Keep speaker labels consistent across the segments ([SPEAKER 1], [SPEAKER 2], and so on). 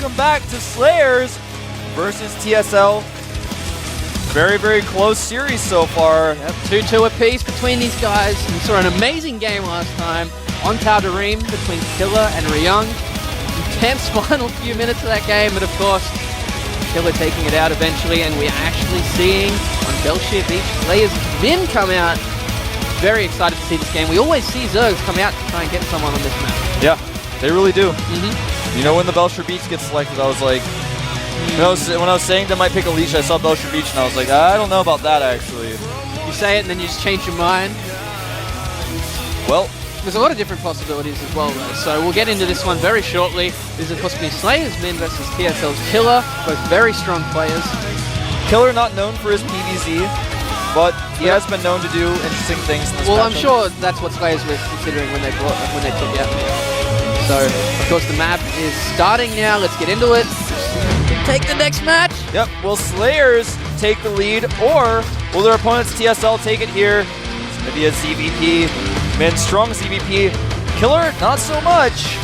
[SPEAKER 1] welcome back to SlayerS versus TSL. Very, very close series so far.
[SPEAKER 2] Yep, 2-2 apiece between these guys. We saw an amazing game last time on Tal'Darim between Killer and Ryung. Intense final few minutes of that game, but of course, Killer taking it out eventually, and we're actually seeing on Belshir Beach SlayerS Vin come out. Very excited to see this game. We always see Zergs come out to try and get someone on this map.
[SPEAKER 1] Yeah, they really do. You know, when the Belshir Beach gets selected, I was like, when I was saying they might pick Alicia, I saw Belshir Beach and I was like, I don't know about that actually.
[SPEAKER 2] You say it and then you just change your mind.
[SPEAKER 1] Well,
[SPEAKER 2] there's a lot of different possibilities as well though, so we'll get into this one very shortly. This is of course going to be SlayerS Min versus TSL's Killer, both very strong players.
[SPEAKER 1] Killer not known for his PvZ, but he has been known to do interesting things in this
[SPEAKER 2] Well,
[SPEAKER 1] matchup.
[SPEAKER 2] I'm sure that's what SlayerS were considering when they took out. So, of course, the map is starting now. Let's get into it. Take the next match.
[SPEAKER 1] Yep, will SlayerS take the lead, or will their opponents TSL take it here? It's going to be a ZVP. Min, strong ZVP. Killer, not so much.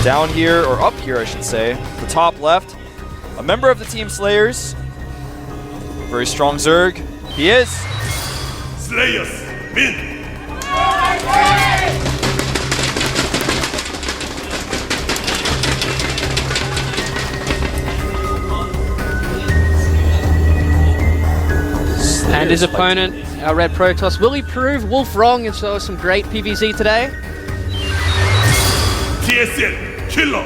[SPEAKER 1] Down here, or up here I should say, the top left, a member of the team SlayerS. Very strong Zerg. He is
[SPEAKER 3] SlayerS Min.
[SPEAKER 2] And his opponent, our Red Protoss, will he prove Wolf wrong and show us some great PvZ today?
[SPEAKER 3] TSL Killer.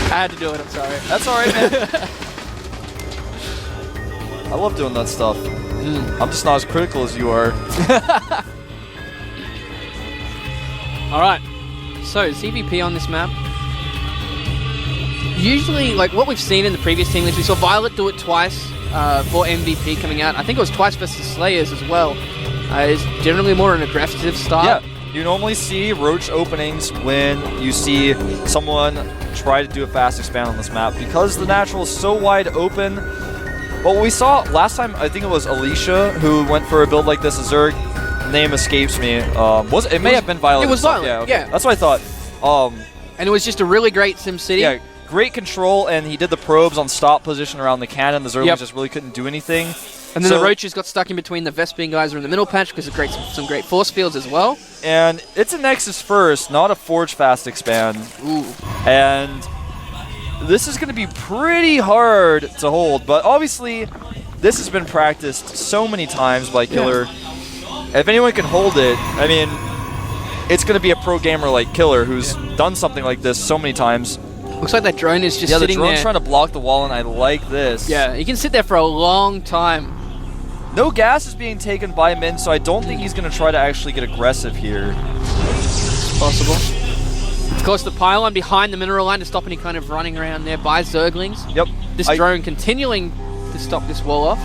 [SPEAKER 2] I had to do it, I'm sorry.
[SPEAKER 1] That's alright, man. I love doing that stuff. I'm just not as critical as you are.
[SPEAKER 2] Alright, so ZVP on this map. Usually, like what we've seen in the previous team list, we saw Violet do it twice for MVP coming out. I think it was twice versus SlayerS as well. It's generally more an aggressive start.
[SPEAKER 1] Yeah, you normally see roach openings when you see someone try to do a fast expand on this map because the natural is so wide open. But what we saw last time, I think it was Alicia who went for a build like this, a Zerg. Name escapes me. It may have been Violet.
[SPEAKER 2] It was Violet,
[SPEAKER 1] yeah, okay.
[SPEAKER 2] yeah.
[SPEAKER 1] That's what I thought.
[SPEAKER 2] And it was just a really great SimCity.
[SPEAKER 1] Yeah, great control, and he did the probes on stop position around the cannon. The Zerglings just really couldn't do anything.
[SPEAKER 2] And then the Roaches got stuck in between the Vespene guys who are in the middle patch because of some great force fields as well.
[SPEAKER 1] And it's a Nexus first, not a Forge fast expand.
[SPEAKER 2] Ooh.
[SPEAKER 1] And this is going to be pretty hard to hold, but obviously this has been practiced so many times by Killer. Yeah. If anyone can hold it, I mean, it's going to be a pro gamer like Killer who's done something like this so many times.
[SPEAKER 2] Looks like that drone is just sitting there.
[SPEAKER 1] Yeah, the drone's trying to block the wall, and I like this.
[SPEAKER 2] Yeah, he can sit there for a long time.
[SPEAKER 1] No gas is being taken by Min, so I don't think he's going to try to actually get aggressive here.
[SPEAKER 2] It's possible. Of course, the pylon behind the mineral line to stop any kind of running around there by Zerglings.
[SPEAKER 1] Yep.
[SPEAKER 2] This drone continuing to stop this wall off.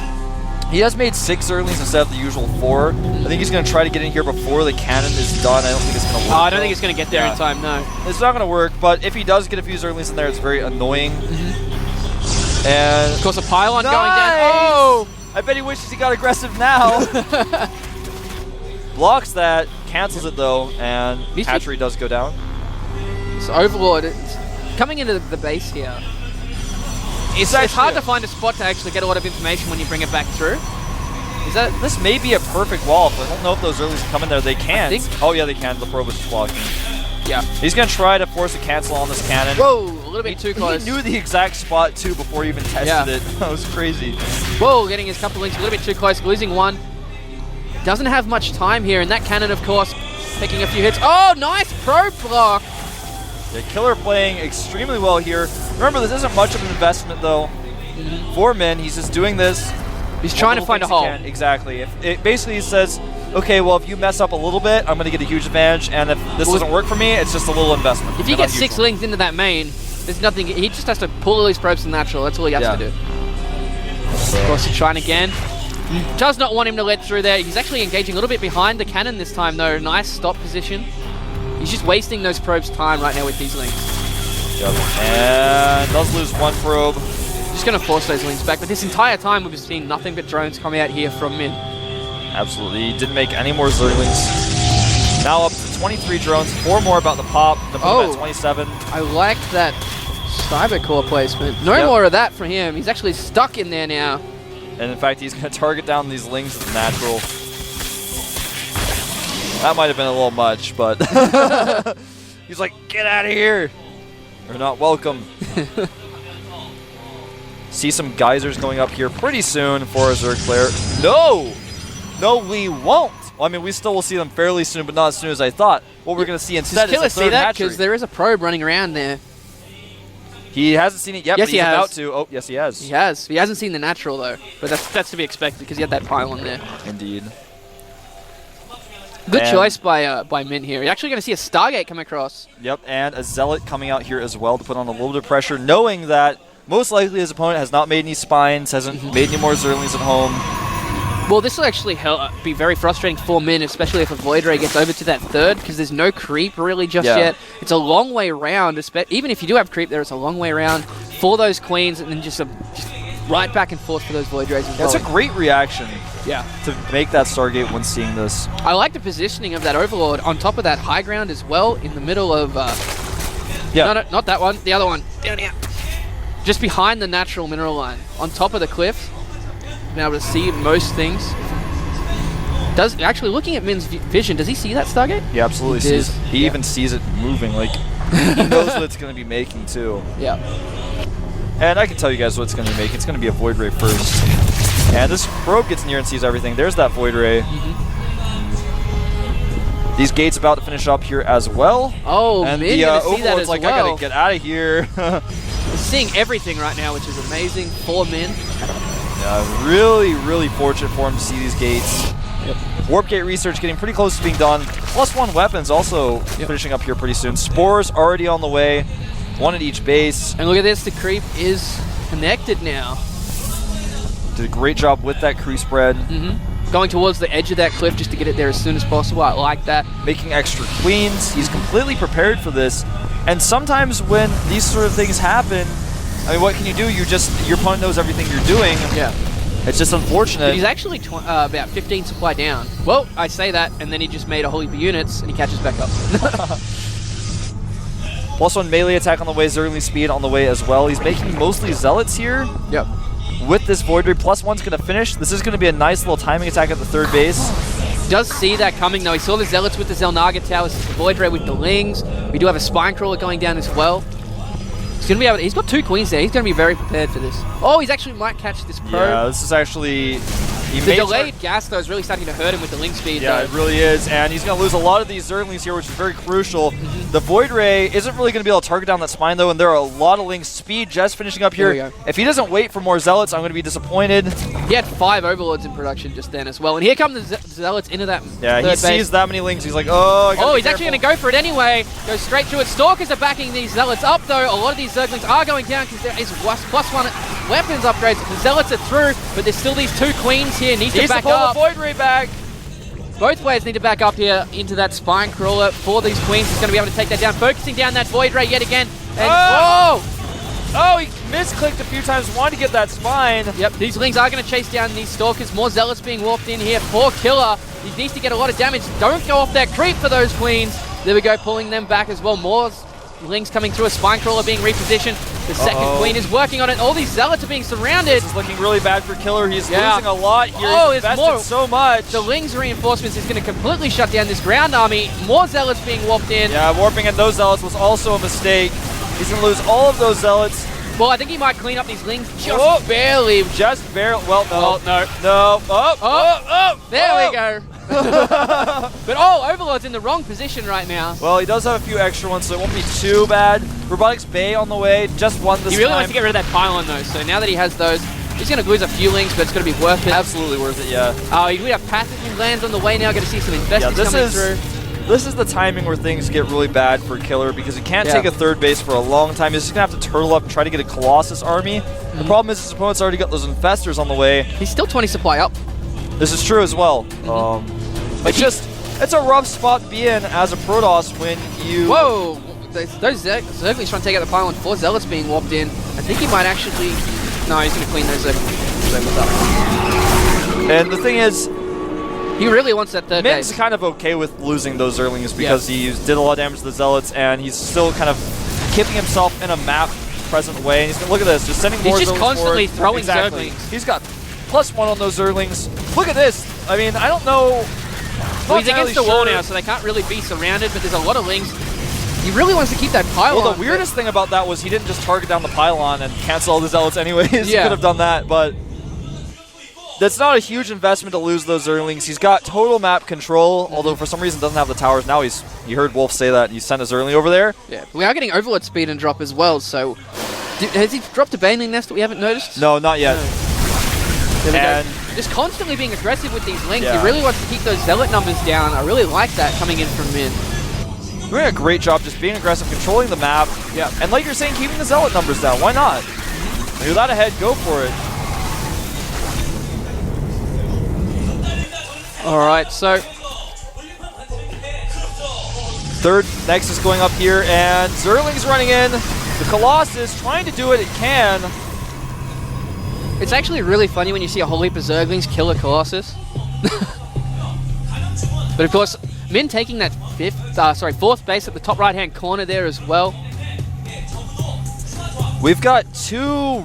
[SPEAKER 1] He has made 6 Zerglings instead of the usual 4. I think he's going to try to get in here before the cannon is done. I don't think it's going to work.
[SPEAKER 2] I don't think it's going to get there in time, no.
[SPEAKER 1] It's not going to work, but if he does get a few Zerglings in there, it's very annoying. And
[SPEAKER 2] of course, a pylon going down. Oh!
[SPEAKER 1] I bet he wishes he got aggressive now. Blocks that, cancels it though, and hatchery does go down.
[SPEAKER 2] So Overlord is coming into the base here. It's hard to find a spot to actually get a lot of information when you bring it back through.
[SPEAKER 1] This may be a perfect wall, but I don't know if those Zerglings come in there. They can't. Oh yeah, they can. The probe is blocking.
[SPEAKER 2] Yeah.
[SPEAKER 1] He's going to try to force a cancel on this cannon.
[SPEAKER 2] Whoa, a little bit too close.
[SPEAKER 1] He knew the exact spot too before he even tested it. That was crazy.
[SPEAKER 2] Whoa, getting his couple links a little bit too close, losing one. Doesn't have much time here, and that cannon, of course, taking a few hits. Oh, nice probe block.
[SPEAKER 1] Yeah, Killer playing extremely well here. Remember, this isn't much of an investment though. For Min, he's just doing this.
[SPEAKER 2] He's trying to find a hole.
[SPEAKER 1] Exactly. If it basically says, okay, well, if you mess up a little bit, I'm going to get a huge advantage, and if this doesn't work for me, it's just a little investment.
[SPEAKER 2] If you get 6 links into that main, there's nothing. He just has to pull all these probes to natural. That's all he has to do. Of course, he's trying again. Does not want him to let through there. He's actually engaging a little bit behind the cannon this time, though. Nice stop position. He's just wasting those probes' time right now with these links.
[SPEAKER 1] Yep. And does lose one probe.
[SPEAKER 2] Just going to force those links back. But this entire time, we've seen nothing but drones coming out here from Min.
[SPEAKER 1] Absolutely. He didn't make any more Zerglings. Now up to 23 drones, 4 more about the pop, the at 27.
[SPEAKER 2] I like that cyber core placement. No more of that for him. He's actually stuck in there now.
[SPEAKER 1] And in fact, he's going to target down these Lings with the natural. That might have been a little much, but he's like, get out of here. You're not welcome. See some geysers going up here pretty soon for a Zerg player. No! No, we won't. Well, I mean, we still will see them fairly soon, but not as soon as I thought. What we're going to see instead is a third hatchery.
[SPEAKER 2] Because there is a probe running around there.
[SPEAKER 1] He hasn't seen it yet, but he's about to. Oh, yes, he has.
[SPEAKER 2] He has. He hasn't seen the natural, though. But that's to be expected because he had that pylon there.
[SPEAKER 1] Indeed.
[SPEAKER 2] Good choice by Mint here. You're actually going to see a Stargate come across.
[SPEAKER 1] Yep, and a Zealot coming out here as well to put on a little bit of pressure, knowing that most likely his opponent has not made any spines, hasn't made any more Zerlings at home.
[SPEAKER 2] Well, this will actually be very frustrating for Min, especially if a Void Ray gets over to that third, because there's no creep really just yet. It's a long way around, even if you do have creep there, it's a long way around for those queens, and then just right back and forth for those Void Rays as well.
[SPEAKER 1] That's a great reaction.
[SPEAKER 2] Yeah.
[SPEAKER 1] To make that Stargate when seeing this.
[SPEAKER 2] I like the positioning of that Overlord on top of that high ground as well, in the middle of... No, not that one. The other one. Down here. Just behind the natural mineral line. On top of the cliff. Being able to see most things. Actually, looking at Min's vision, does he see that Stargate?
[SPEAKER 1] He absolutely sees it. He even sees it moving. Like, he knows what it's going to be making, too.
[SPEAKER 2] Yeah.
[SPEAKER 1] And I can tell you guys what it's going to be making. It's going to be a Void Ray first. And this probe gets near and sees everything. There's that Void Ray. These gates about to finish up here as well.
[SPEAKER 2] Oh,
[SPEAKER 1] and
[SPEAKER 2] Min gonna see that as
[SPEAKER 1] like,
[SPEAKER 2] well.
[SPEAKER 1] I got to get out of here.
[SPEAKER 2] He's seeing everything right now, which is amazing for Min.
[SPEAKER 1] Yeah, really, really fortunate for him to see these gates. Warp gate research getting pretty close to being done. +1 weapons also finishing up here pretty soon. Spores already on the way. 1 at each base.
[SPEAKER 2] And look at this, the creep is connected now.
[SPEAKER 1] Did a great job with that creep spread.
[SPEAKER 2] Going towards the edge of that cliff just to get it there as soon as possible. I like that.
[SPEAKER 1] Making extra queens. He's completely prepared for this. And sometimes when these sort of things happen, I mean, what can you do? Your opponent knows everything you're doing.
[SPEAKER 2] Yeah.
[SPEAKER 1] It's just unfortunate.
[SPEAKER 2] But he's actually about 15 supply down. Well, I say that, and then he just made a whole heap of units, and he catches back up.
[SPEAKER 1] +1 melee attack on the way, Zerling speed on the way as well. He's making mostly Zealots here.
[SPEAKER 2] Yep. With
[SPEAKER 1] this Void Ray, +1's going to finish. This is going to be a nice little timing attack at the third base.
[SPEAKER 2] Does see that coming, though. He saw the Zealots with the Xel'Naga towers, the Void Ray with the Lings. We do have a Spine Crawler going down as well. He's going to be able to, he's got 2 queens there. He's going to be very prepared for this. Oh, he's actually might catch this probe.
[SPEAKER 1] Yeah, this is actually...
[SPEAKER 2] The delayed gas, though, is really starting to hurt him with the link speed.
[SPEAKER 1] Yeah, it really is. And he's going to lose a lot of these Zerglings here, which is very crucial. The Void Ray isn't really going to be able to target down that spine, though, and there are a lot of Lings. Speed just finishing up here. If he doesn't wait for more Zealots, I'm going to be disappointed.
[SPEAKER 2] He had 5 Overlords in production just then as well. And here come the Zealots into that
[SPEAKER 1] third he sees that many Lings. He's like, oh,
[SPEAKER 2] he's actually going to go for it anyway. Goes straight through it. Stalkers are backing these Zealots up, though. A lot of these Zerglings are going down because there is +1 weapons upgrades. The Zealots are through, but there's still these 2 queens here. Needs to back up.
[SPEAKER 1] The Void Ray back.
[SPEAKER 2] Both players need to back up here into that Spine Crawler for these queens. He's going to be able to take that down. Focusing down that Void Ray yet again. And
[SPEAKER 1] oh, he misclicked a few times. Wanted to get that spine.
[SPEAKER 2] Yep, these Lings are going to chase down these Stalkers. More Zealots being warped in here. Poor Killer. He needs to get a lot of damage. Don't go off that creep for those queens. There we go, pulling them back as well. More Lings coming through. A Spine Crawler being repositioned. The second queen is working on it. All these Zealots are being surrounded.
[SPEAKER 1] This is looking really bad for Killer. He's losing a lot here. He's invested
[SPEAKER 2] more.
[SPEAKER 1] So much.
[SPEAKER 2] The Lings reinforcements is going to completely shut down this ground army. More Zealots being warped in.
[SPEAKER 1] Yeah, warping at those Zealots was also a mistake. He's going to lose all of those Zealots.
[SPEAKER 2] Well, I think he might clean up these Lings just barely.
[SPEAKER 1] Just barely. Well, no.
[SPEAKER 2] No. There we go. But Overlord's in the wrong position right now.
[SPEAKER 1] Well, he does have a few extra ones, so it won't be too bad. Robotics Bay on the way, just one this time.
[SPEAKER 2] He really wants to get rid of that pylon, though, so now that he has those, he's going to lose a few Lings, but it's going to be worth it.
[SPEAKER 1] Absolutely worth it, yeah.
[SPEAKER 2] We have Pathogen lands on the way now, going to see some investments coming through.
[SPEAKER 1] This is the timing where things get really bad for Killer because he can't take a third base for a long time. He's just going to have to turtle up and try to get a Colossus army. The problem is his opponent's already got those Infestors on the way.
[SPEAKER 2] He's still 20 supply up.
[SPEAKER 1] This is true as well. It's a rough spot to be in as a Protoss when you...
[SPEAKER 2] Whoa! Those Zerglings trying to take out the pylon. 4 Zealots being warped in. I think he might actually... No, he's going to clean those Zerglings up.
[SPEAKER 1] And the thing is,
[SPEAKER 2] He really wants that third
[SPEAKER 1] Min's
[SPEAKER 2] base.
[SPEAKER 1] kind of okay with losing those Zerlings because he did a lot of damage to the Zealots, and he's still kind of keeping himself in a map-present way. And he's gonna look at this, just sending more
[SPEAKER 2] He's just
[SPEAKER 1] Zerlings
[SPEAKER 2] constantly
[SPEAKER 1] forward.
[SPEAKER 2] throwing Zerglings.
[SPEAKER 1] He's got +1 on those Zerlings. Look at this. I mean, I don't know.
[SPEAKER 2] Well, he's against the wall now, so they can't really be surrounded, but there's a lot of Lings. He really wants to keep that pylon.
[SPEAKER 1] Well, the weirdest thing about that was he didn't just target down the pylon and cancel all the Zealots anyways. He
[SPEAKER 2] Yeah.
[SPEAKER 1] could have done that, but that's not a huge investment to lose those Zerlings. He's got total map control, although for some reason doesn't have the towers. Now you heard Wolf say that, he sent a Zerling over there.
[SPEAKER 2] Yeah, we are getting Overlord speed and drop as well, so... has he dropped a Baneling Nest that we haven't noticed?
[SPEAKER 1] No, not yet.
[SPEAKER 2] There we
[SPEAKER 1] And
[SPEAKER 2] go. Just constantly being aggressive with these Lings.
[SPEAKER 1] Yeah.
[SPEAKER 2] He really wants to keep those Zealot numbers down. I really like that coming in from Min.
[SPEAKER 1] doing a great job just being aggressive, controlling the map.
[SPEAKER 2] Yeah.
[SPEAKER 1] And like you're saying, keeping the Zealot numbers down. Why not? With that ahead, go for it.
[SPEAKER 2] Alright, so...
[SPEAKER 1] Third Nexus going up here, and Zerling's running in. The Colossus trying to do what it can.
[SPEAKER 2] It's actually really funny when you see a whole heap of Zerglings kill a Colossus. But of course, Min taking that fourth base at the top right-hand corner there as well.
[SPEAKER 1] We've got 2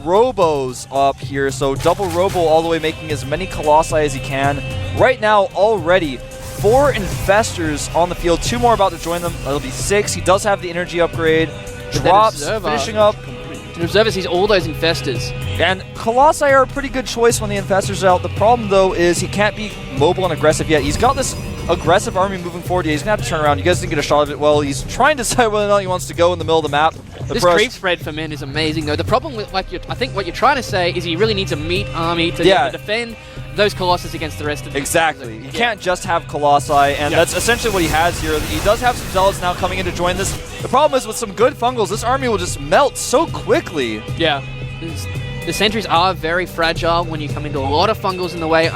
[SPEAKER 1] Robos up here, so double Robo all the way, making as many Colossi as he can. Right now, already, 4 Infestors on the field, 2 more about to join them. That'll be 6. He does have the energy upgrade. Drops, finishing up.
[SPEAKER 2] And Observer sees all those Infestors.
[SPEAKER 1] And Colossi are a pretty good choice when the Infestors are out. The problem, though, is he can't be mobile and aggressive yet. He's got this aggressive army moving forward. He's going to have to turn around. You guys didn't get a shot of it. Well, he's trying to decide whether or not he wants to go in the middle of the map.
[SPEAKER 2] This creep spread for Min is amazing, though. The problem with, I think what you're trying to say is he really needs a meat army to defend those Colossus against the rest of the
[SPEAKER 1] Exactly. You can't just have Colossi, and that's essentially what he has here. He does have some Zealots now coming in to join this. The problem is with some good Fungals, this army will just melt so quickly.
[SPEAKER 2] Yeah. The sentries are very fragile when you come into a lot of Fungals in the way.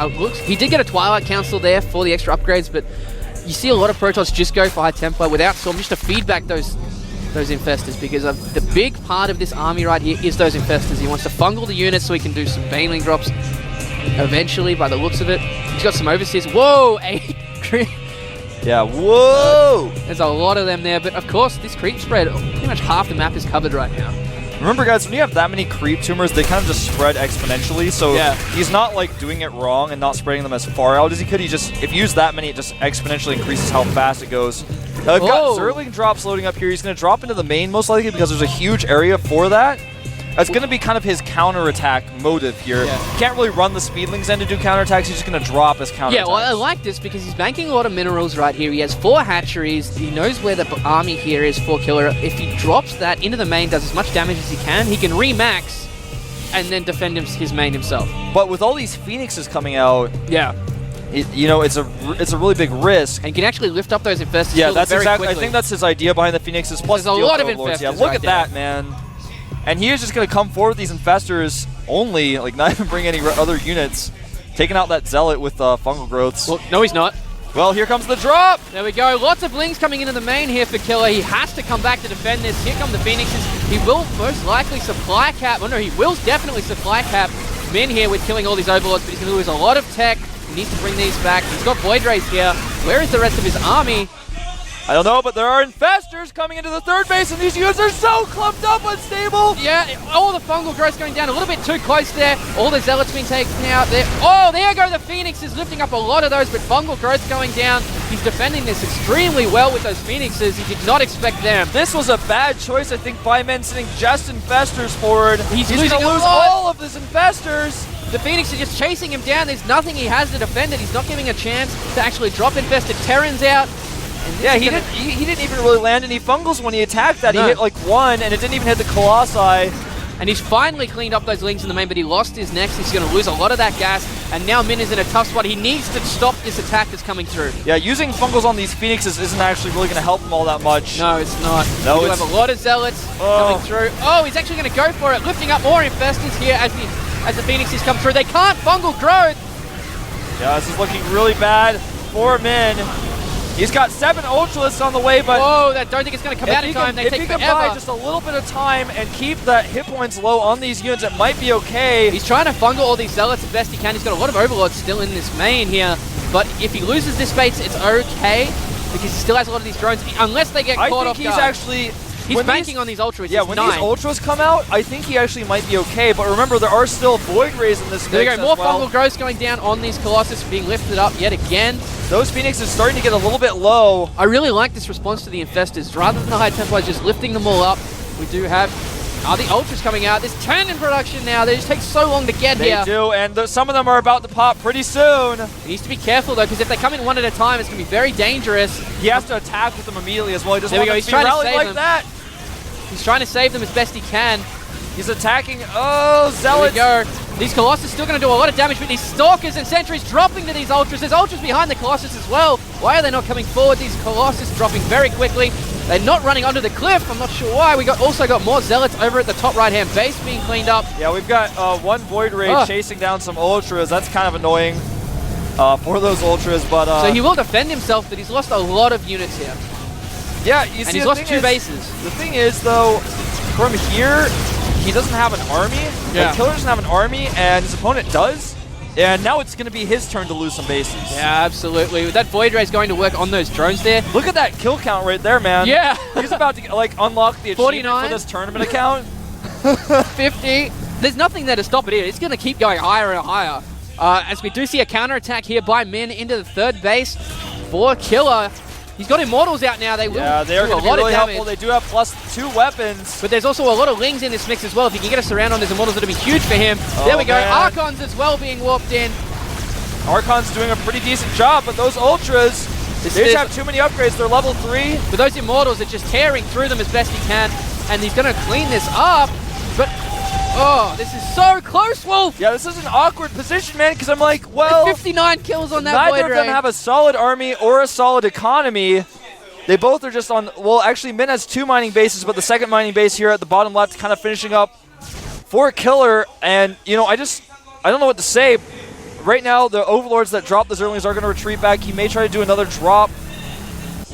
[SPEAKER 2] He did get a Twilight Council there for the extra upgrades, but you see a lot of Protoss just go for High Templar without Storm just to feed back those Infestors, because the big part of this army right here is those Infestors. He wants to fungal the units so he can do some Baneling drops eventually, by the looks of it. He's got some Overseers. Whoa! 8 creep.
[SPEAKER 1] Yeah, whoa!
[SPEAKER 2] There's a lot of them there, but of course, this creep spread, pretty much half the map is covered right now.
[SPEAKER 1] Remember, guys, when you have that many creep tumors, they kind of just spread exponentially, so he's not, like, doing it wrong and not spreading them as far out as he could. He just, if you use that many, it just exponentially increases how fast it goes. Now, we've got Zerling drops loading up here. He's going to drop into the main, most likely, because there's a huge area for that. That's going to be kind of his counterattack motive here. He can't really run the Speedlings in to do counterattacks. He's just going to drop as counterattacks.
[SPEAKER 2] Yeah, well, I like this because he's banking a lot of minerals right here. He has 4 hatcheries. He knows where the army here is for killer. If he drops that into the main, does as much damage as he can remax and then defend his main himself.
[SPEAKER 1] But with all these Phoenixes coming out, it's a really big risk.
[SPEAKER 2] And he can actually lift up those Infestors.
[SPEAKER 1] Yeah, that's
[SPEAKER 2] very
[SPEAKER 1] exactly.
[SPEAKER 2] quickly.
[SPEAKER 1] I think that's his idea behind the Phoenixes. Plus,
[SPEAKER 2] there's a lot of Infestors.
[SPEAKER 1] Yeah, look at that, man. And he is just going to come forward with these Infestors only, like not even bring any other units, taking out that Zealot with fungal growths.
[SPEAKER 2] Well, no, he's not.
[SPEAKER 1] Well, here comes the drop.
[SPEAKER 2] There we go. Lots of Lings coming into the main here for Killer. He has to come back to defend this. Here come the Phoenixes. He will most likely supply cap. Well, no, he will definitely supply cap Min here with killing all these Overlords, but he's going to lose a lot of tech. He needs to bring these back. He's got Void Rays here. Where is the rest of his army?
[SPEAKER 1] I don't know, but there are Infestors coming into the third base, and these units are so clumped up unstable.
[SPEAKER 2] Yeah, all the fungal growth going down a little bit too close there. All the Zealots being taken out there. Oh, there go the Phoenixes, lifting up a lot of those, but fungal growth going down. He's defending this extremely well with those Phoenixes. He did not expect them.
[SPEAKER 1] This was a bad choice, I think, by Men sending just Infestors forward. He's going to lose all of his Infestors.
[SPEAKER 2] The Phoenix is just chasing him down. There's nothing he has to defend it. He's not giving a chance to actually drop infested Terrans out.
[SPEAKER 1] Yeah, he didn't even really land any Fungals when he attacked that. No. He hit like 1, and it didn't even hit the Colossi.
[SPEAKER 2] And he's finally cleaned up those Lings in the main, but he lost his next. He's going to lose a lot of that gas, and now Min is in a tough spot. He needs to stop this attack that's coming through.
[SPEAKER 1] Yeah, using Fungals on these Phoenixes isn't actually really going to help him all that much.
[SPEAKER 2] No, it's not.
[SPEAKER 1] No,
[SPEAKER 2] we have a lot of Zealots coming through. Oh, he's actually going to go for it, lifting up more Infestors here as the Phoenixes come through. They can't fungal growth.
[SPEAKER 1] Yeah, this is looking really bad for Min. He's got 7 Ultralisks on the way, but...
[SPEAKER 2] Whoa, I don't think it's going to come out in time. They take forever.
[SPEAKER 1] If he can buy just a little bit of time and keep the hit points low on these units, it might be okay.
[SPEAKER 2] He's trying to fungal all these Zealots as best he can. He's got a lot of Overlords still in this main here. But if he loses this base, it's okay, because he still has a lot of these drones, unless they get caught off guard. He's banking on these ultras.
[SPEAKER 1] Yeah, when these ultras come out, I think he actually might be okay. But remember, there are still Void Rays in this mix.
[SPEAKER 2] There we go. More
[SPEAKER 1] well.
[SPEAKER 2] fungal growths going down on these Colossus, being lifted up yet again.
[SPEAKER 1] Those Phoenixes starting to get a little bit low.
[SPEAKER 2] I really like this response to the Infestors. Rather than the high Templars just lifting them all up, we do have the ultras coming out. This turn in production now. They just take so long to get here.
[SPEAKER 1] They do, and some of them are about to pop pretty soon.
[SPEAKER 2] He needs to be careful though, because if they come in one at a time, it's going to be very dangerous.
[SPEAKER 1] He has to attack with them immediately as well. He doesn't
[SPEAKER 2] there we
[SPEAKER 1] want
[SPEAKER 2] go.
[SPEAKER 1] them
[SPEAKER 2] He's
[SPEAKER 1] to be
[SPEAKER 2] trying to
[SPEAKER 1] rallied
[SPEAKER 2] save
[SPEAKER 1] like
[SPEAKER 2] them.
[SPEAKER 1] that.
[SPEAKER 2] He's trying to save them as best he can.
[SPEAKER 1] He's attacking. Oh, Zealots.
[SPEAKER 2] There we go. These Colossus still going to do a lot of damage, but these Stalkers and Sentries dropping to these Ultras. There's Ultras behind the Colossus as well. Why are they not coming forward? These Colossus dropping very quickly. They're not running under the cliff. I'm not sure why. We also got more Zealots over at the top right-hand base being cleaned up.
[SPEAKER 1] Yeah, we've got one Void Ray chasing down some Ultras. That's kind of annoying for those Ultras, but...
[SPEAKER 2] so he will defend himself, but he's lost a lot of units here.
[SPEAKER 1] Yeah, you see,
[SPEAKER 2] and he's lost 2 bases.
[SPEAKER 1] The thing is, though, from here, he doesn't have an army.
[SPEAKER 2] Yeah.
[SPEAKER 1] The Killer doesn't have an army, and his opponent does. And now it's going to be his turn to lose some bases.
[SPEAKER 2] Yeah, absolutely. That Void Ray is going to work on those drones there.
[SPEAKER 1] Look at that kill count right there, man.
[SPEAKER 2] Yeah.
[SPEAKER 1] He's about to unlock the achievement
[SPEAKER 2] 49
[SPEAKER 1] for this tournament account.
[SPEAKER 2] 50. There's nothing there to stop it here. It's going to keep going higher and higher. As we do see a counterattack here by Min into the 3rd base for Killer. He's got Immortals out now. They will
[SPEAKER 1] they're
[SPEAKER 2] do
[SPEAKER 1] going
[SPEAKER 2] a
[SPEAKER 1] to be
[SPEAKER 2] lot
[SPEAKER 1] really
[SPEAKER 2] of damage.
[SPEAKER 1] helpful. They do have +2 weapons.
[SPEAKER 2] But there's also a lot of Lings in this mix as well. If he can get a surround on those Immortals, it'll be huge for him. There we go.
[SPEAKER 1] Man.
[SPEAKER 2] Archons as well being warped in.
[SPEAKER 1] Archon's doing a pretty decent job, but those Ultras, they just have too many upgrades. They're level 3.
[SPEAKER 2] But those Immortals are just tearing through them as best he can. And he's going to clean this up. But, oh, this is so close, Wolf.
[SPEAKER 1] Yeah, this is an awkward position, man, because I'm like, well...
[SPEAKER 2] 59 kills on that
[SPEAKER 1] neither
[SPEAKER 2] Void
[SPEAKER 1] of them
[SPEAKER 2] Ray.
[SPEAKER 1] have a solid army or a solid economy. They both are just on... Well, actually, Min has 2 mining bases, but the second mining base here at the bottom left kind of finishing up for Killer. And, you know, I don't know what to say. Right now, the Overlords that dropped the Zerlings are going to retreat back. He may try to do another drop.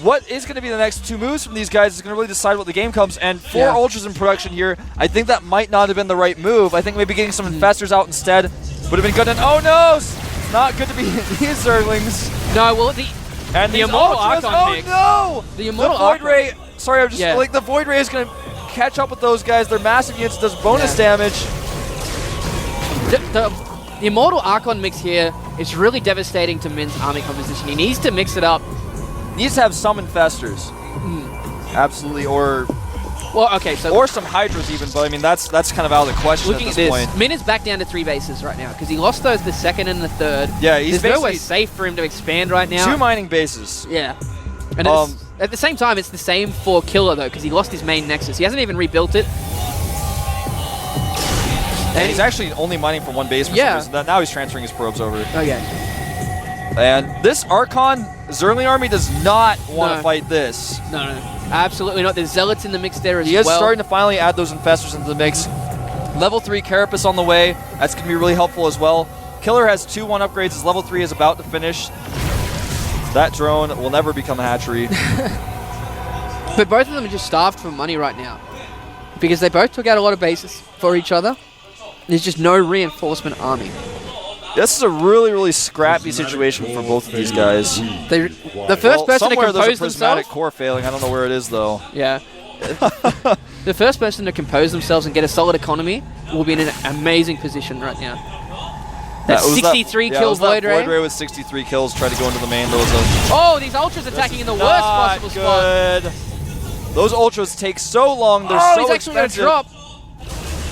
[SPEAKER 1] What is going to be the next 2 moves from these guys is going to really decide what the game comes. And 4 Ultras in production here, I think that might not have been the right move. I think maybe getting some Infestors out instead would have been good. And oh no! It's not good to be these Zerlings.
[SPEAKER 2] No, well,
[SPEAKER 1] And
[SPEAKER 2] the Immortal
[SPEAKER 1] Ultras,
[SPEAKER 2] Archon mix.
[SPEAKER 1] Oh no!
[SPEAKER 2] The Immortal
[SPEAKER 1] Void Ray, sorry, I'm just
[SPEAKER 2] Yeah.
[SPEAKER 1] like the Void Ray is going to catch up with those guys. They're massive units, does bonus damage.
[SPEAKER 2] The Immortal Archon mix here is really devastating to Min's army composition. He needs to mix it up.
[SPEAKER 1] Needs to have some Infestors. Absolutely, or
[SPEAKER 2] Well, okay, so
[SPEAKER 1] or some Hydras even, but I mean that's kind of out of the question
[SPEAKER 2] looking
[SPEAKER 1] at
[SPEAKER 2] at
[SPEAKER 1] this
[SPEAKER 2] this,
[SPEAKER 1] point.
[SPEAKER 2] Min is back down to 3 bases right now because he lost those the 2nd and the 3rd.
[SPEAKER 1] Yeah, he's
[SPEAKER 2] There's nowhere
[SPEAKER 1] basically
[SPEAKER 2] safe for him to expand right now.
[SPEAKER 1] 2 mining bases.
[SPEAKER 2] Yeah. And at the same time, it's the same for Killer, though, because he lost his main Nexus. He hasn't even rebuilt it.
[SPEAKER 1] And he's actually only mining from 1 base for some reason. Now he's transferring his probes over.
[SPEAKER 2] Okay.
[SPEAKER 1] And this Archon Zerling army does not want to fight this.
[SPEAKER 2] No, absolutely not. There's Zealots in the mix there as well.
[SPEAKER 1] He is starting to finally add those Infestors into the mix. Level 3 Carapace on the way. That's going to be really helpful as well. Killer has 2-1 upgrades. His level 3 is about to finish. That drone will never become a hatchery.
[SPEAKER 2] But both of them are just starved for money right now. Because they both took out a lot of bases for each other. There's just no reinforcement army.
[SPEAKER 1] This is a really, really scrappy situation for both of these guys.
[SPEAKER 2] The first person to
[SPEAKER 1] somewhere
[SPEAKER 2] compose
[SPEAKER 1] there's a prismatic
[SPEAKER 2] themselves...
[SPEAKER 1] core failing. I don't know where it is, though.
[SPEAKER 2] Yeah. The first person to compose themselves and get a solid economy will be in an amazing position right now. That's 63 kills Void Ray.
[SPEAKER 1] Void Ray with 63 kills. Try to go into the main.
[SPEAKER 2] Oh, these Ultras attacking in the worst possible spot.
[SPEAKER 1] Those Ultras take so long. They're so
[SPEAKER 2] he's actually going to
[SPEAKER 1] expensive.
[SPEAKER 2] drop.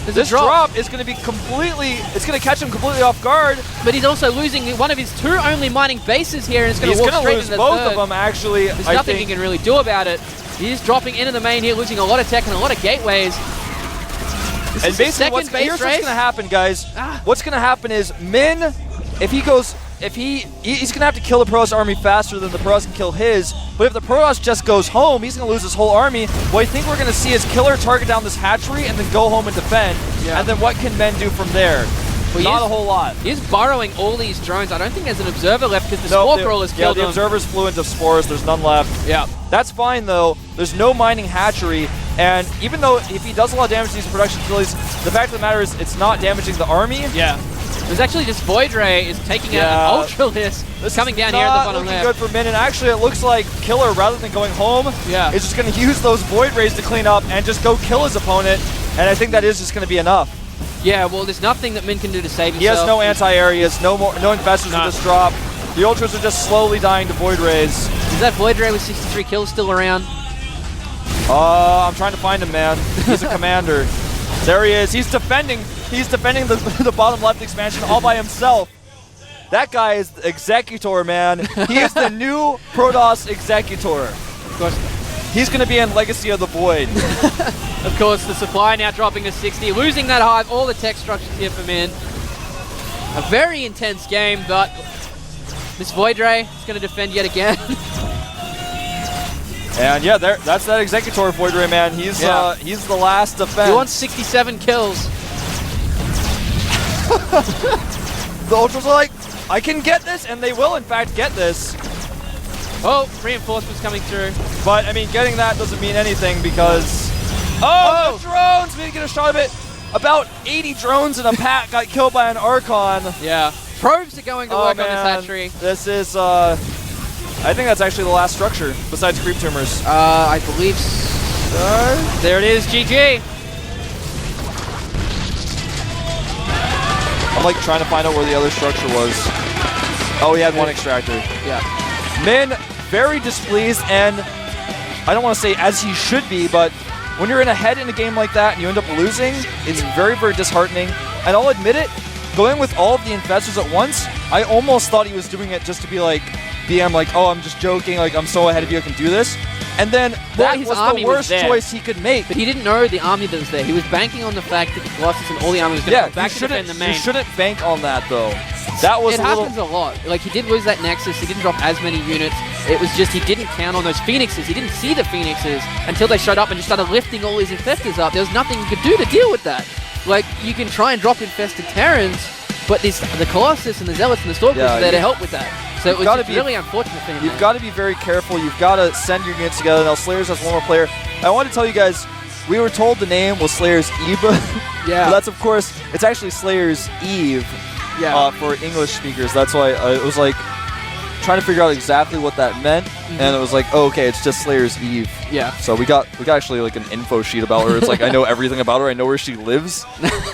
[SPEAKER 1] This drop is going to be completely... It's going to catch him completely off guard.
[SPEAKER 2] But he's also losing one of his 2 only mining bases here, and it's going to walk straight into the
[SPEAKER 1] both
[SPEAKER 2] 3rd.
[SPEAKER 1] of them, actually.
[SPEAKER 2] There's nothing he can really do about it. He's dropping into the main here, losing a lot of tech and a lot of gateways.
[SPEAKER 1] And basically, here's what's going to happen, guys. What's going to happen is Min, he's going to have to kill the Protoss army faster than the Protoss can kill his. But if the Protoss just goes home, he's going to lose his whole army. What I think we're going to see is Killer target down this hatchery and then go home and defend. Yeah. And then what can Men do from there? Well, not a whole lot.
[SPEAKER 2] He's borrowing all these drones. I don't think there's an observer left because the Spore Crawler's killed him.
[SPEAKER 1] The observers flew into spores. There's none left.
[SPEAKER 2] Yeah.
[SPEAKER 1] That's fine, though. There's no mining hatchery. And even though if he does a lot of damage to these production facilities, the fact of the matter is it's not damaging the army.
[SPEAKER 2] Yeah. was actually just Void Ray is taking out an Ultralisk.
[SPEAKER 1] This
[SPEAKER 2] coming
[SPEAKER 1] is
[SPEAKER 2] down here at the bottom
[SPEAKER 1] looking
[SPEAKER 2] left.
[SPEAKER 1] good for Min, and actually it looks like Killer, rather than going home, is just going to use those Void Rays to clean up and just go kill his opponent, and I think that is just going to be enough.
[SPEAKER 2] Yeah, well, there's nothing that Min can do to save himself.
[SPEAKER 1] He has no anti-areas, no infestors with this drop. The Ultras are just slowly dying to Void Rays.
[SPEAKER 2] Is that Void Ray with 63 kills still around?
[SPEAKER 1] I'm trying to find him, man. He's a commander. There he is. He's defending the bottom left expansion all by himself. That guy is the Executor, man. He is the new Protoss Executor.
[SPEAKER 2] Of course.
[SPEAKER 1] He's going to be in Legacy of the Void.
[SPEAKER 2] Of course, the supply now dropping to 60. Losing that hive, all the tech structures here for Min. A very intense game, but this Void Ray is going to defend yet again.
[SPEAKER 1] And yeah, that's that Executor Void Ray, man. He's the last defense.
[SPEAKER 2] He wants 67 kills.
[SPEAKER 1] The Ultras are like, I can get this, and they will in fact get this.
[SPEAKER 2] Oh, reinforcements coming through.
[SPEAKER 1] But I mean, getting that doesn't mean anything because the drones! We didn't get a shot of it. About 80 drones in a pack got killed by an Archon.
[SPEAKER 2] Yeah. Probes are going to work on this hatchery.
[SPEAKER 1] This is, I think that's actually the last structure besides creep tumors.
[SPEAKER 2] I believe so. There it is, GG.
[SPEAKER 1] I'm like trying to find out where the other structure was. Oh, he had one extractor.
[SPEAKER 2] Yeah.
[SPEAKER 1] Min, very displeased, and I don't want to say as he should be, but when you're in a head in a game like that and you end up losing, it's very, very disheartening. And I'll admit it, going with all of the infestors at once, I almost thought he was doing it just to be like, BM, like, oh, I'm just joking, like, I'm so ahead of you, I can do this. And then that was the worst choice he could make.
[SPEAKER 2] But he didn't know the army that was there. He was banking on the fact that the Colossus and all the army was going to come back to defend the main.
[SPEAKER 1] You shouldn't bank on that, though. That was
[SPEAKER 2] it happens a lot. Like, he did lose that Nexus. He didn't drop as many units. It was just he didn't count on those Phoenixes. He didn't see the Phoenixes until they showed up and just started lifting all these infestors up. There was nothing you could do to deal with that. Like, you can try and drop infested Terrans, but the Colossus and the Zealots and the Stalkers are there to help with that. So it was just really unfortunate for him.
[SPEAKER 1] You've got to be very careful. You've got to send your units together. Now, SlayerS has one more player. I want to tell you guys, we were told the name was SlayerS Eve.
[SPEAKER 2] Yeah.
[SPEAKER 1] But that's, of course, it's actually SlayerS Eve for English speakers. That's why it was like trying to figure out exactly what that meant. And it was like, oh, okay, it's just SlayerS Eve.
[SPEAKER 2] Yeah.
[SPEAKER 1] So we got actually like an info sheet about her. It's like, I know everything about her. I know where she lives.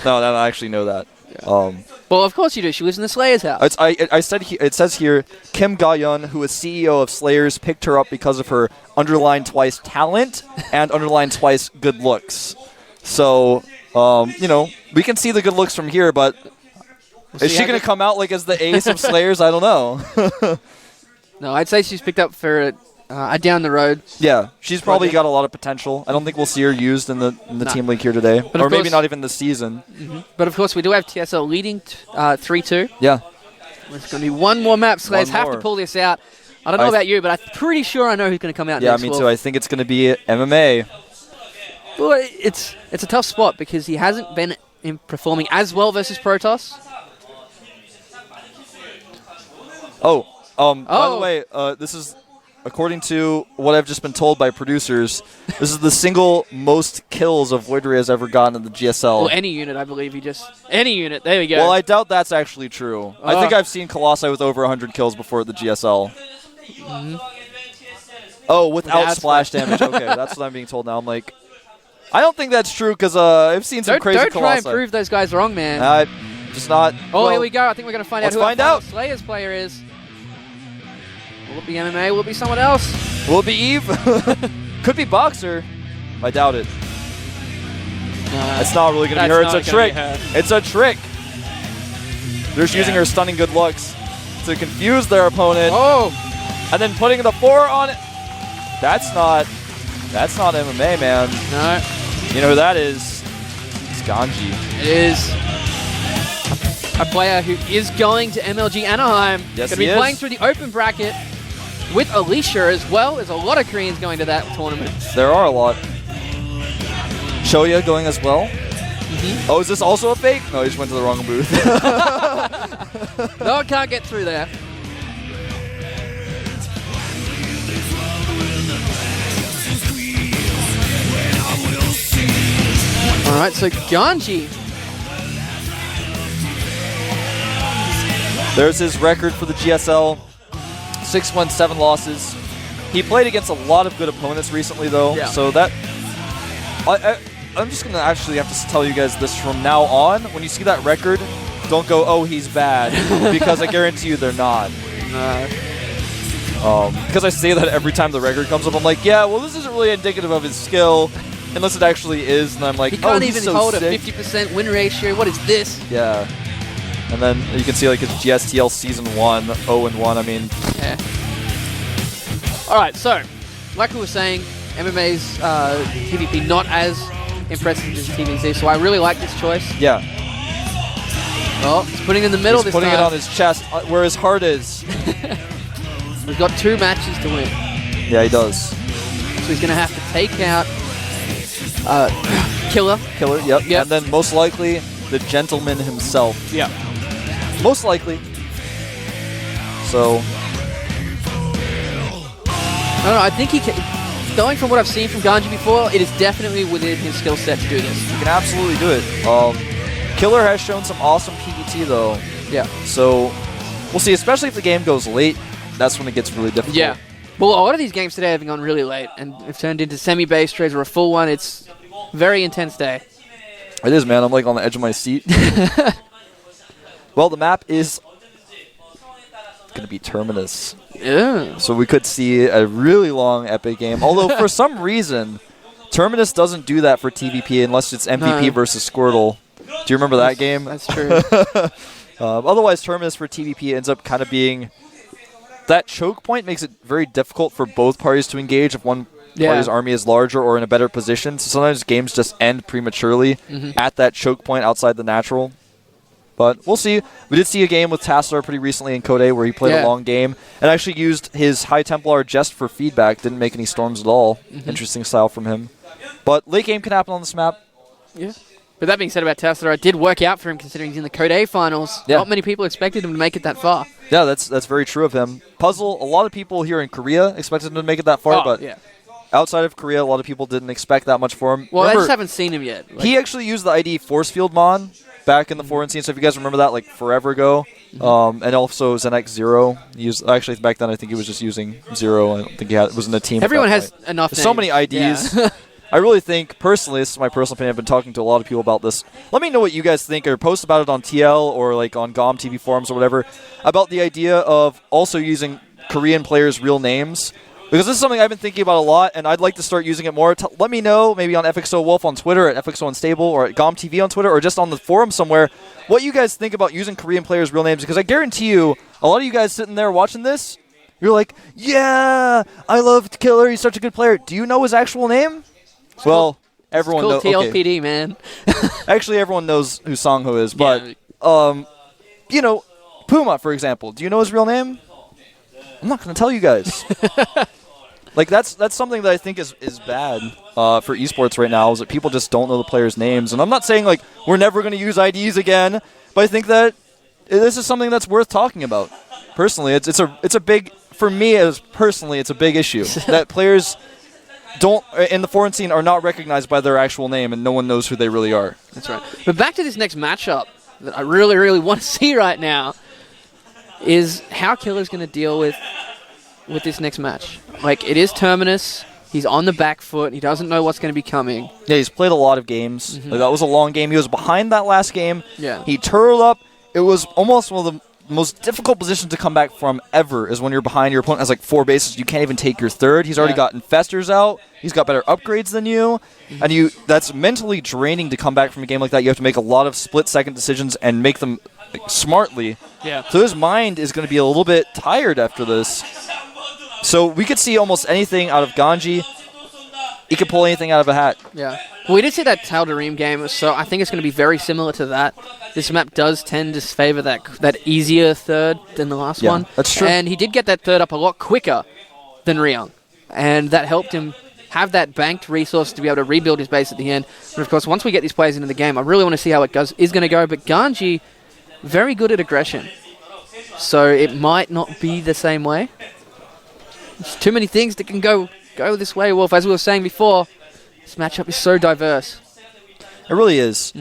[SPEAKER 1] No, I actually know that. Yeah.
[SPEAKER 2] Well, of course you do. She lives in the Slayer's house.
[SPEAKER 1] It says here, Kim Ga-yeon, who is CEO of SlayerS, picked her up because of her underlined twice talent and underlined twice good looks. So, you know, we can see the good looks from here, but is she going to come out like as the ace of SlayerS? I don't know.
[SPEAKER 2] No, I'd say she's picked up for down the road.
[SPEAKER 1] Yeah, she's probably got a lot of potential. I don't think we'll see her used in the team league here today, or maybe not even this season.
[SPEAKER 2] But of course, we do have TSL leading 3-2.
[SPEAKER 1] Yeah.
[SPEAKER 2] There's going to be one more map. Slayers have to pull this out. I don't know about you, but I'm pretty sure I know who's going to come out next.
[SPEAKER 1] Yeah, me too. I think it's going to be MMA.
[SPEAKER 2] Well, it's a tough spot because he hasn't been performing as well versus Protoss.
[SPEAKER 1] By the way, this is, according to what I've just been told by producers, this is the single most kills a Void Ray has ever gotten in the GSL.
[SPEAKER 2] Well, any unit, I believe. Any unit. There we go.
[SPEAKER 1] Well, I doubt that's actually true. I think I've seen Colossi with over 100 kills before at the GSL. Oh, without splash damage. Okay, that's what I'm being told now. I'm like, I don't think that's true because I've seen some crazy Colossi.
[SPEAKER 2] Don't try and prove those guys wrong, man.
[SPEAKER 1] Just not.
[SPEAKER 2] Oh, here we go. I think we're going to find out who
[SPEAKER 1] our
[SPEAKER 2] SlayerS player is. Will it be MMA? Will it be someone else?
[SPEAKER 1] Will it be Eve? Could be Boxer. I doubt it. It's not really going to be her. It's a trick. It's a trick. They're just using her stunning good looks to confuse their opponent.
[SPEAKER 2] Oh.
[SPEAKER 1] And then putting the 4 on it. That's not MMA, man.
[SPEAKER 2] No.
[SPEAKER 1] You know who that is? It's Ganji.
[SPEAKER 2] It is a player who is going to MLG Anaheim.
[SPEAKER 1] Yes,
[SPEAKER 2] Going to be playing through the open bracket with Alicia as well. There's a lot of Koreans going to that tournament.
[SPEAKER 1] There are a lot. Shoya going as well. Oh, is this also a fake? No, he just went to the wrong booth.
[SPEAKER 2] No, it can't get through there. All right, so Ganji
[SPEAKER 1] There's his record for the GSL. 6 wins, 7 losses. He played against a lot of good opponents recently, though.
[SPEAKER 2] Yeah.
[SPEAKER 1] So that... I'm just going to actually have to tell you guys this from now on. When you see that record, don't go, oh, he's bad. Because I guarantee you they're not. Because I say that every time the record comes up, I'm like, yeah, well, this isn't really indicative of his skill. Unless it actually is. And I'm like,
[SPEAKER 2] he can't
[SPEAKER 1] oh,
[SPEAKER 2] even
[SPEAKER 1] so
[SPEAKER 2] hold
[SPEAKER 1] sick.
[SPEAKER 2] a 50% win ratio. What is this?
[SPEAKER 1] Yeah. And then you can see like his GSTL Season 1, 0-1. I mean...
[SPEAKER 2] Yeah. Alright, so, like we were saying, MMA's PvP not as impressive as TVZ, so I really like this choice.
[SPEAKER 1] Yeah.
[SPEAKER 2] Oh, he's putting it in the middle this time.
[SPEAKER 1] Putting it on his chest, where his heart is.
[SPEAKER 2] He's got 2 matches to win.
[SPEAKER 1] Yeah, he does.
[SPEAKER 2] So he's going to have to take out Killer.
[SPEAKER 1] Yep. And then most likely, the gentleman himself.
[SPEAKER 2] Yeah.
[SPEAKER 1] Most likely. So...
[SPEAKER 2] I don't know, I think he can... Going from what I've seen from Ganji before, it is definitely within his skill set to do this.
[SPEAKER 1] He can absolutely do it. Killer has shown some awesome PvT, though.
[SPEAKER 2] Yeah.
[SPEAKER 1] So, we'll see, especially if the game goes late. That's when it gets really difficult.
[SPEAKER 2] Yeah. Well, a lot of these games today have gone really late and have turned into semi-base trades or a full one. It's a very intense day.
[SPEAKER 1] It is, man. I'm like on the edge of my seat. Well, the map is going to be Terminus.
[SPEAKER 2] Yeah.
[SPEAKER 1] So we could see a really long epic game. Although, for some reason, Terminus doesn't do that for TVP unless it's MVP versus Squirtle. Do you remember that game?
[SPEAKER 2] That's true.
[SPEAKER 1] Otherwise, Terminus for TVP ends up kind of being... That choke point makes it very difficult for both parties to engage if one party's army is larger or in a better position. So sometimes games just end prematurely at that choke point outside the natural. But we'll see. We did see a game with Tassler pretty recently in Code A where he played a long game and actually used his High Templar just for feedback. Didn't make any storms at all. Interesting style from him. But late game can happen on this map.
[SPEAKER 2] Yeah. But that being said about Tassler, it did work out for him considering he's in the Code A finals.
[SPEAKER 1] Yeah.
[SPEAKER 2] Not many people expected him to make it that far.
[SPEAKER 1] Yeah, that's very true of him. Puzzle, a lot of people here in Korea expected him to make it that far, but outside of Korea, a lot of people didn't expect that much for him.
[SPEAKER 2] Well,
[SPEAKER 1] remember,
[SPEAKER 2] I just haven't seen him yet. Like,
[SPEAKER 1] he actually used the ID Force Field Mon back in the foreign scene, so if you guys remember that, like forever ago. And also Zenex Zero. He used, actually, back then I think he was just using Zero. I don't think he was in a team.
[SPEAKER 2] Everyone has enough
[SPEAKER 1] There's so many IDs.
[SPEAKER 2] Yeah.
[SPEAKER 1] I really think, personally, this is my personal opinion, I've been talking to a lot of people about this. Let me know what you guys think, or post about it on TL or like on GOM TV forums or whatever, about the idea of also using Korean players' real names. Because this is something I've been thinking about a lot, and I'd like to start using it more. Let me know, maybe on FXO Wolf on Twitter, at FXO Unstable, or at GOM TV on Twitter, or just on the forum somewhere, what you guys think about using Korean players' real names. Because I guarantee you, a lot of you guys sitting there watching this, you're like, yeah, I love Killer, he's such a good player. Do you know his actual name? Well, everyone knows.
[SPEAKER 2] TLPD, man.
[SPEAKER 1] Actually, everyone knows who Songho is, but, you know, Puma, for example. Do you know his real name? I'm not going to tell you guys. Like, that's something that I think is bad for esports right now, is that people just don't know the players' names. And I'm not saying, like, we're never going to use IDs again, but I think that this is something that's worth talking about. Personally, it's a big, for me, personally, it's a big issue that players in the foreign scene are not recognized by their actual name, and no one knows who they really are.
[SPEAKER 2] That's right. But back to this next matchup that I really, really want to see right now is how Killer's going to deal with this next match. Like, it is Terminus. He's on the back foot. He doesn't know what's going to be coming.
[SPEAKER 1] Yeah, he's played a lot of games. Like, that was a long game. He was behind that last game.
[SPEAKER 2] Yeah.
[SPEAKER 1] He turtled up. It was almost one of the most difficult positions to come back from ever, is when you're behind. Your opponent has like 4 bases. You can't even take your third. He's already got Infestors out. He's got better upgrades than you. And that's mentally draining to come back from a game like that. You have to make a lot of split-second decisions and make them smartly.
[SPEAKER 2] Yeah.
[SPEAKER 1] So his mind is going to be a little bit tired after this. So we could see almost anything out of Ganji. He could pull anything out of a hat.
[SPEAKER 2] Yeah. Well, we did see that Tal'Darim game, so I think it's going to be very similar to that. This map does tend to favor that easier third than the last one.
[SPEAKER 1] That's true.
[SPEAKER 2] And he did get that third up a lot quicker than Ryung. And that helped him have that banked resource to be able to rebuild his base at the end. But of course, once we get these players into the game, I really want to see how it is going to go. But Ganji, very good at aggression. So it might not be the same way. There's too many things that can go this way, Wolf. As we were saying before, this matchup is so diverse.
[SPEAKER 1] It really is.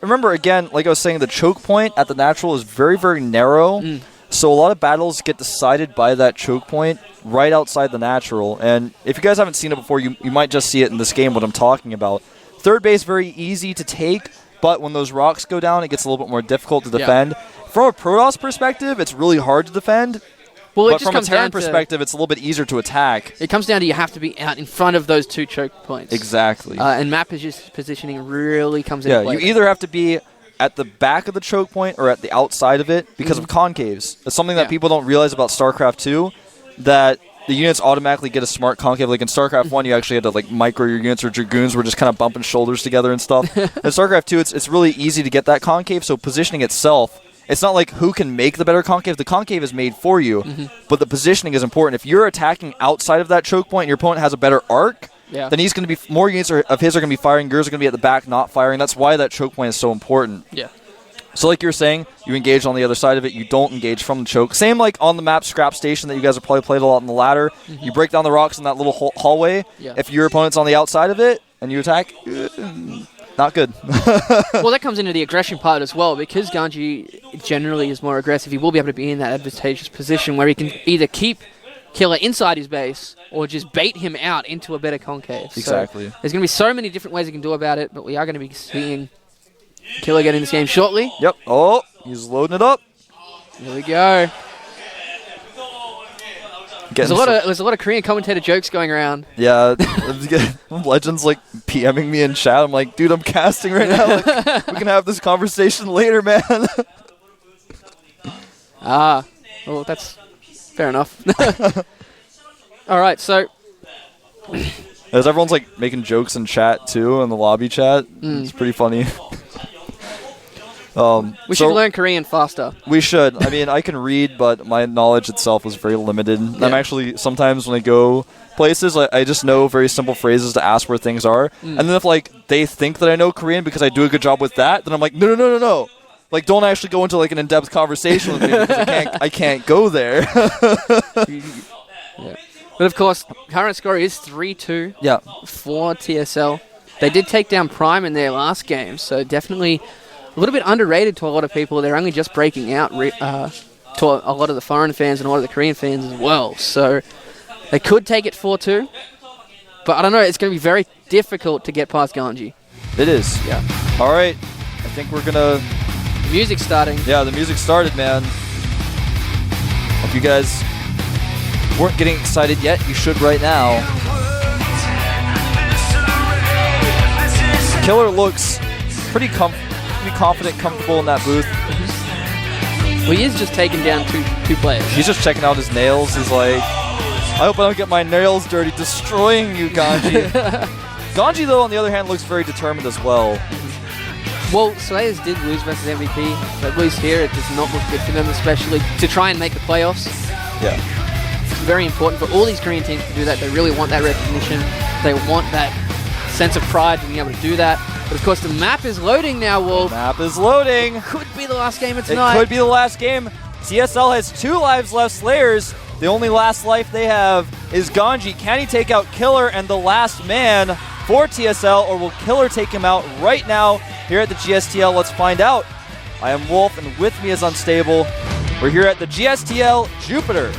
[SPEAKER 1] remember, again, like I was saying, the choke point at the natural is very, very narrow. So a lot of battles get decided by that choke point right outside the natural. And if you guys haven't seen it before, you might just see it in this game, what I'm talking about. Third base, very easy to take, but when those rocks go down, it gets a little bit more difficult to defend. From a Protoss perspective, it's really hard to defend.
[SPEAKER 2] Well,
[SPEAKER 1] but from a Terran perspective, it's a little bit easier to attack.
[SPEAKER 2] It comes down to you have to be out in front of those 2 choke points.
[SPEAKER 1] Exactly.
[SPEAKER 2] And map positioning really comes into play.
[SPEAKER 1] You either have to be at the back of the choke point or at the outside of it because of concaves. It's something that people don't realize about StarCraft 2, that the units automatically get a smart concave. Like in StarCraft 1, you actually had to like micro your units, or Dragoons were just kind of bumping shoulders together and stuff. In StarCraft 2, it's really easy to get that concave, so positioning itself, it's not like who can make the better concave. The concave is made for you, but the positioning is important. If you're attacking outside of that choke point and your opponent has a better arc, then he's going to be more units of his are going to be firing. Yours are going to be at the back, not firing. That's why that choke point is so important.
[SPEAKER 2] Yeah.
[SPEAKER 1] So like you're saying, you engage on the other side of it. You don't engage from the choke. Same like on the map Scrap Station that you guys have probably played a lot on the ladder. You break down the rocks in that little hallway. If your opponent's on the outside of it and you attack, not good.
[SPEAKER 2] Well, that comes into the aggression part as well, because Ganji generally is more aggressive. He will be able to be in that advantageous position where he can either keep Killer inside his base or just bait him out into a better concave.
[SPEAKER 1] Exactly.
[SPEAKER 2] So there's going to be so many different ways you can do about it, but we are going to be seeing Killer get in this game shortly.
[SPEAKER 1] Yep. Oh, he's loading it up.
[SPEAKER 2] Here we go. There's a lot of Korean commentator jokes going around.
[SPEAKER 1] Yeah, Legends like PMing me in chat. I'm like, dude, I'm casting right now. Like, we can have this conversation later, man.
[SPEAKER 2] Well, that's fair enough. All right, so
[SPEAKER 1] as everyone's like making jokes in chat too, in the lobby chat, it's pretty funny.
[SPEAKER 2] We should learn Korean faster.
[SPEAKER 1] We should. I mean, I can read, but my knowledge itself is very limited. Yeah. I'm actually, sometimes when I go places, I just know very simple phrases to ask where things are. And then if like they think that I know Korean because I do a good job with that, then I'm like, no. Like, don't actually go into like an in-depth conversation with me because I can't go there.
[SPEAKER 2] But of course, current score is 3-2 for TSL. They did take down Prime in their last game, so definitely a little bit underrated to a lot of people. They're only just breaking out to a lot of the foreign fans and a lot of the Korean fans as well. So they could take it 4-2, but I don't know. It's going to be very difficult to get past Ganji.
[SPEAKER 1] It is.
[SPEAKER 2] Yeah.
[SPEAKER 1] All right. I think we're going to...
[SPEAKER 2] The music's starting. Yeah,
[SPEAKER 1] the music started, man. Hope you guys weren't getting excited yet. You should right now. Killer looks pretty confident, comfortable in that booth.
[SPEAKER 2] Well, he is just taking down two players.
[SPEAKER 1] He's just checking out his nails. He's like, I hope I don't get my nails dirty, destroying you, Ganji. Ganji, though, on the other hand, looks very determined as well.
[SPEAKER 2] Well, SlayerS did lose versus MVP, but at least here it does not look good for them, especially to try and make the playoffs.
[SPEAKER 1] Yeah.
[SPEAKER 2] It's very important for all these Korean teams to do that. They really want that recognition. They want that sense of pride to be able to do that. But of course, the map is loading now, Wolf.
[SPEAKER 1] Map is loading.
[SPEAKER 2] Could be the last game of tonight.
[SPEAKER 1] It could be the last game. TSL has 2 lives left. SlayerS, the only last life they have is Ganji. Can he take out Killer and the last man for TSL, or will Killer take him out right now here at the GSTL? Let's find out. I am Wolf, and with me is Unstable. We're here at the GSTL Jupiter.